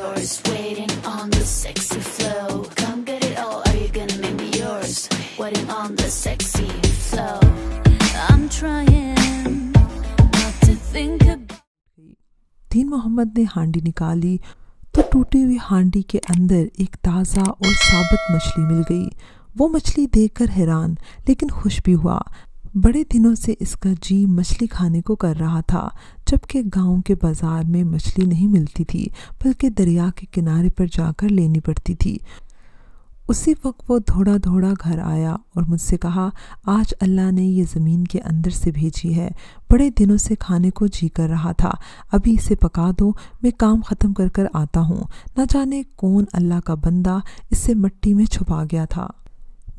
yours, waiting on the sexy flow. Come get it all, are you gonna make me yours? Waiting on the sexy flow. I'm trying not to think about. दीन मोहम्मद ने हांडी निकाली तो टूटी हुई हांडी के अंदर एक ताज़ा और साबुत मछली मिल गई। वो मछली देखकर हैरान लेकिन खुश भी हुआ। बड़े दिनों से इसका जी मछली खाने को कर रहा था, जबकि गांव के बाज़ार में मछली नहीं मिलती थी बल्कि दरिया के किनारे पर जाकर लेनी पड़ती थी। उसी वक्त वो दौड़ा दौड़ा घर आया और मुझसे कहा, आज अल्लाह ने ये ज़मीन के अंदर से भेजी है। बड़े दिनों से खाने को जी कर रहा था, अभी इसे पका दो, मैं काम ख़त्म कर कर आता हूँ। न जाने कौन अल्लाह का बंदा इसे मिट्टी में छुपा गया था।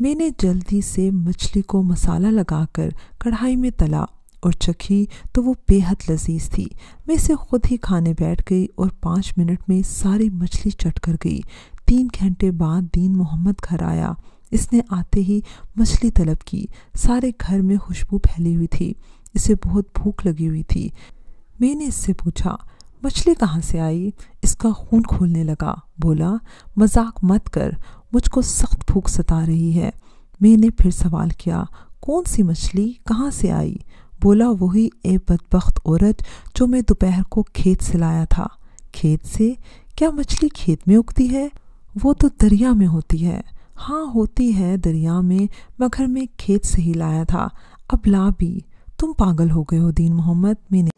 मैंने जल्दी से मछली को मसाला लगाकर कढ़ाई में तला और चखी तो वो बेहद लजीज थी। मैं इसे खुद ही खाने बैठ गई और 5 मिनट में सारी मछली चट कर गई। 3 घंटे बाद दीन मोहम्मद घर आया। इसने आते ही मछली तलब की। सारे घर में खुशबू फैली हुई थी। इसे बहुत भूख लगी हुई थी। मैंने इससे पूछा, मछली कहाँ से आई? इसका खून खोलने लगा। बोला, मजाक मत कर, मुझको सख्त भूख सता रही है। मैंने फिर सवाल किया, कौन सी मछली, कहाँ से आई? बोला, वही ए बदबख्त औरत जो मैं दोपहर को खेत से लाया था। खेत से? क्या मछली खेत में उगती है? वो तो दरिया में होती है। हाँ होती है दरिया में, मगर मैं खेत से ही लाया था। अब ला भी। तुम पागल हो गए हो दीन मोहम्मद। मैंने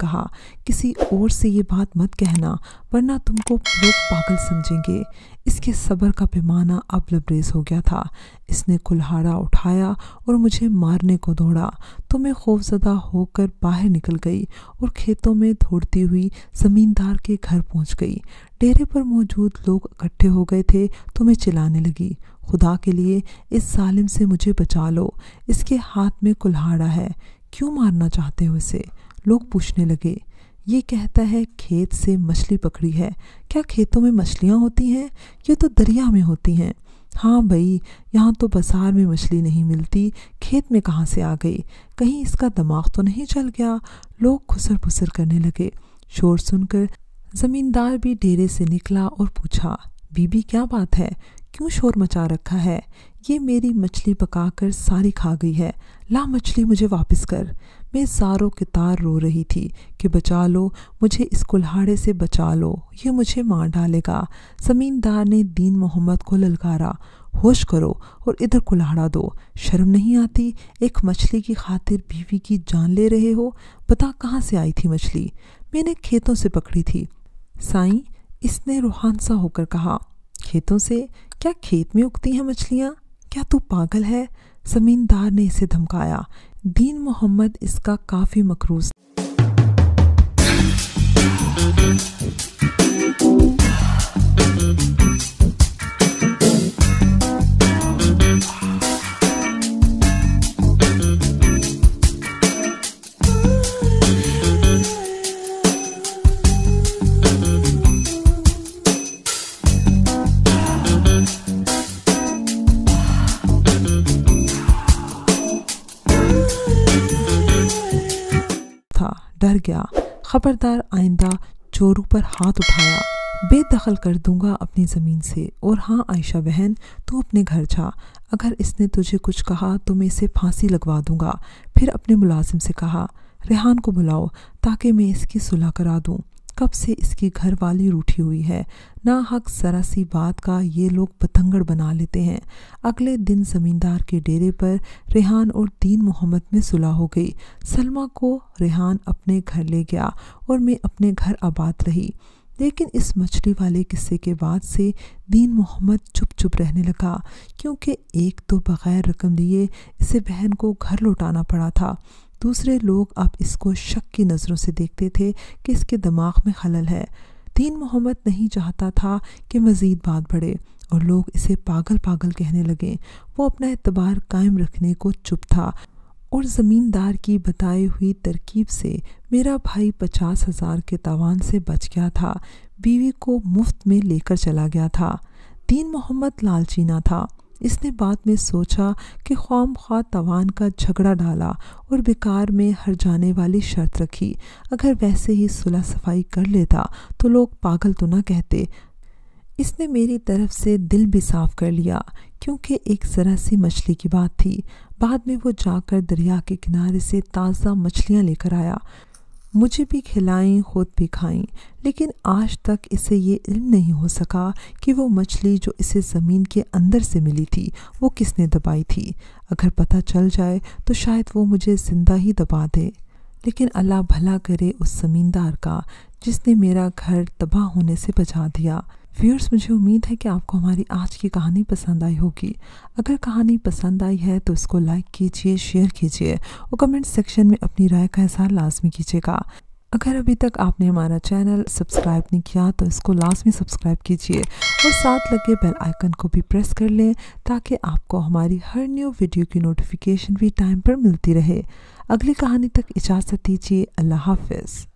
कहा, किसी और से ये बात मत कहना वरना तुमको लोग पागल समझेंगे। इसके सब्र का पैमाना अब लबरेज हो गया था। इसने कुल्हाड़ा उठाया और मुझे मारने को दौड़ा तो मैं खौफजदा होकर बाहर निकल गई और खेतों में दौड़ती हुई ज़मींदार के घर पहुंच गई। डेरे पर मौजूद लोग इकट्ठे हो गए थे तो मैं चिल्लाने लगी, खुदा के लिए इस जालिम से मुझे बचा लो। इसके हाथ में कुल्हाड़ा है, क्यों मारना चाहते हो इसे? लोग पूछने लगे, ये कहता है खेत से मछली पकड़ी है। क्या खेतों में मछलियाँ होती हैं? ये तो दरिया में होती हैं। हाँ भाई, यहाँ तो बाजार में मछली नहीं मिलती, खेत में कहाँ से आ गई? कहीं इसका दिमाग तो नहीं चल गया? लोग खुसर फुसर करने लगे। शोर सुनकर ज़मींदार भी डेरे से निकला और पूछा, बीबी क्या बात है, क्यों शोर मचा रखा है? ये मेरी मछली पकाकर सारी खा गई है, ला मछली मुझे वापस कर। मैं ज़ारों के तार रो रही थी कि बचा लो मुझे, इस कुल्हाड़े से बचा लो, ये मुझे मार डालेगा। ज़मींदार ने दीन मोहम्मद को ललकारा, होश करो और इधर कुल्हाड़ा दो। शर्म नहीं आती? एक मछली की खातिर बीवी की जान ले रहे हो? बता कहाँ से आई थी मछली? मैंने खेतों से पकड़ी थी। साईं, इसने रूहान सा होकर कहा, खेतों से? क्या खेत में उगती हैं मछलियाँ? क्या तू पागल है? ज़मींदार ने इसे धमकाया। दीन मोहम्मद इसका काफ़ी मकरूज डर गया। खबरदार आइंदा चोरों पर हाथ उठाया, बेदखल कर दूंगा अपनी ज़मीन से। और हाँ आयशा बहन, तू अपने घर जा, अगर इसने तुझे कुछ कहा तो मैं इसे फांसी लगवा दूंगा। फिर अपने मुलाजिम से कहा, रेहान को बुलाओ ताकि मैं इसकी सुलह करा दूं। कब से इसकी घर वाली रूठी हुई है, ना हक ज़रा सी बात का ये लोग पतंगड़ बना लेते हैं। अगले दिन ज़मींदार के डेरे पर रेहान और दीन मोहम्मद में सुलह हो गई। सलमा को रेहान अपने घर ले गया और मैं अपने घर आबाद रही। लेकिन इस मछली वाले किस्से के बाद से दीन मोहम्मद चुप चुप रहने लगा, क्योंकि एक तो बग़ैर रकम लिए इसे बहन को घर लौटाना पड़ा था, दूसरे लोग अब इसको शक की नज़रों से देखते थे कि इसके दिमाग में खलल है। دین محمد نہیں چاہتا تھا کہ مزید بات بڑھے اور لوگ اسے پاگل پاگل کہنے لگیں۔ وہ اپنا اعتبار قائم رکھنے کو چپ تھا اور زمیندار کی بتائی ہوئی ترکیب سے میرا بھائی 50,000 کے تاوان سے بچ گیا تھا، بیوی کو مفت میں لے کر چلا گیا تھا۔ دین محمد لالچی نہ تھا۔ اس نے بعد میں سوچا کہ خواہ مخواہ تاوان کا جھگڑا ڈالا اور بیکار میں ہر جانے والی شرط رکھی۔ اگر ویسے ہی صلح صفائی کر لیتا تو لوگ پاگل تو نہ کہتے۔ اس نے میری طرف سے دل بھی صاف کر لیا، کیونکہ ایک ذرا سی مچھلی کی بات تھی۔ بعد میں وہ جا کر دریا کے کنارے سے تازہ مچھلیاں لے کر آیا، مجھے بھی کھلائیں، خود بھی کھائیں، لیکن آج تک اسے یہ علم نہیں ہو سکا کہ وہ مچھلی جو اسے زمین کے اندر سے ملی تھی وہ کس نے دبائی تھی۔ اگر پتہ چل جائے تو شاید وہ مجھے زندہ ہی دبا دے، لیکن اللہ بھلا کرے اس زمیندار کا جس نے میرا گھر تباہ ہونے سے بچا دیا۔ ویورز، مجھے امید ہے کہ آپ کو ہماری آج کی کہانی پسند آئی ہوگی۔ اگر کہانی پسند آئی ہے تو اس کو لائک کیجئے، شیئر کیجئے اور کمنٹ سیکشن میں اپنی رائے کا اظہار لازمی کیجئے گا۔ اگر ابھی تک آپ نے ہمارا چینل سبسکرائب نہیں کیا تو اس کو لازمی سبسکرائب کیجئے اور ساتھ لگے بیل آئیکن کو بھی پریس کر لیں تاکہ آپ کو ہماری ہر نیو ویڈیو کی نوٹیفیکیشن بھی ٹائم پر ملتی رہے۔ اگلی کہانی تک اجازت دیجئے۔ اللہ حافظ۔